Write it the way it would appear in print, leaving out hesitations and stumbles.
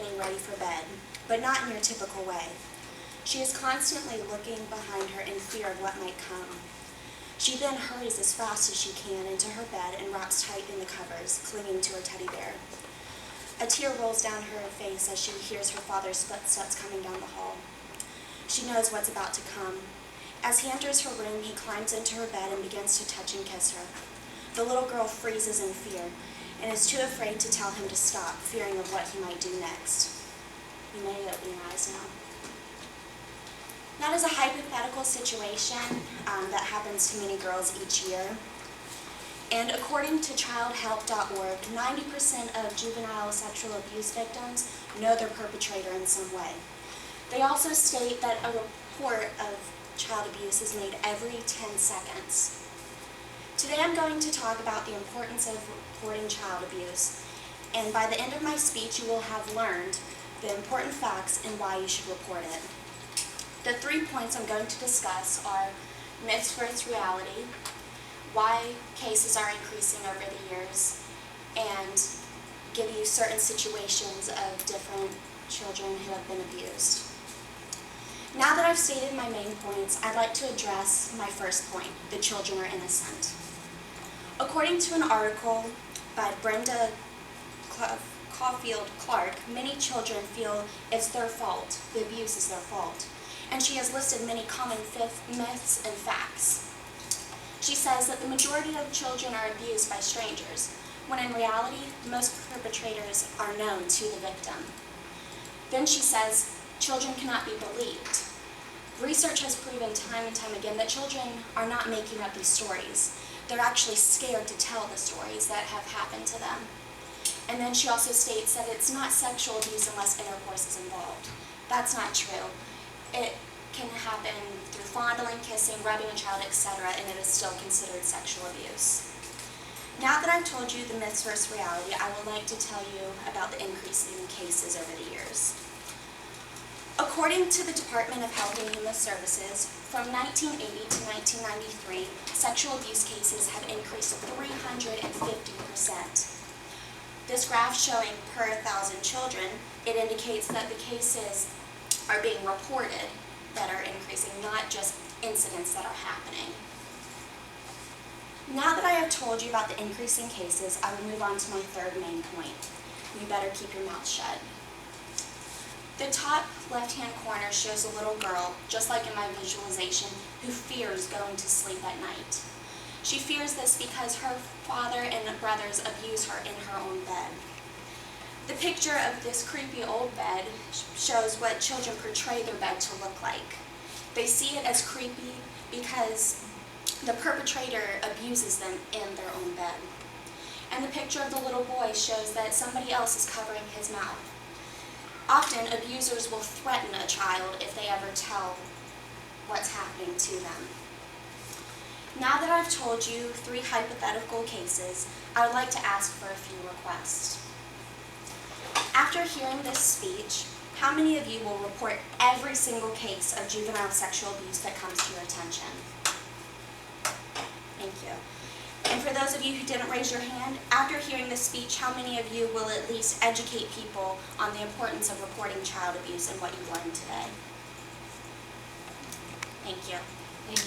getting ready for bed, but not in your typical way. She is constantly looking behind her in fear of what might come. She then hurries as fast as she can into her bed and wraps tight in the covers, clinging to her teddy bear. A tear rolls down her face as she hears her father's footsteps coming down the hall. She knows what's about to come. As he enters her room, he climbs into her bed and begins to touch and kiss her. The little girl freezes in fear and is too afraid to tell him to stop, fearing of what he might do next. You may open your eyes now. That is a hypothetical situation that happens to many girls each year. And according to childhelp.org, 90% of juvenile sexual abuse victims know their perpetrator in some way. They also state that a report of child abuse is made every 10 seconds. Today I'm going to talk about the importance of reporting child abuse, and by the end of my speech you will have learned the important facts and why you should report it. The 3 points I'm going to discuss are myths versus reality, why cases are increasing over the years, and give you certain situations of different children who have been abused. Now that I've stated my main points, I'd like to address my first point: the children are innocent. According to an article by Brenda Caulfield Clark, many children feel it's their fault, the abuse is their fault, and she has listed many common myths and facts. She says that the majority of children are abused by strangers, when in reality, most perpetrators are known to the victim. Then she says, children cannot be believed. Research has proven time and time again that children are not making up these stories. They're actually scared to tell the stories that have happened to them. And then she also states that it's not sexual abuse unless intercourse is involved. That's not true. It can happen through fondling, kissing, rubbing a child, etc., and it is still considered sexual abuse. Now that I've told you the myths versus reality, I would like to tell you about the increase in cases over the years. According to the Department of Health and Human Services, from 1980 to 1993, sexual abuse cases have increased 350%. This graph showing per 1,000 children, it indicates that the cases are being reported that are increasing, not just incidents that are happening. Now that I have told you about the increase in cases, I will move on to my third main point. You better keep your mouth shut. The top left-hand corner shows a little girl, just like in my visualization, who fears going to sleep at night. She fears this because her father and brothers abuse her in her own bed. The picture of this creepy old bed shows what children portray their bed to look like. They see it as creepy because the perpetrator abuses them in their own bed. And the picture of the little boy shows that somebody else is covering his mouth. Often, abusers will threaten a child if they ever tell what's happening to them. Now that I've told you 3 hypothetical cases, I would like to ask for a few requests. After hearing this speech, how many of you will report every single case of juvenile sexual abuse that comes to your attention? Thank you. And for those of you who didn't raise your hand, after hearing this speech, how many of you will at least educate people on the importance of reporting child abuse and what you've learned today? Thank you. Thank you.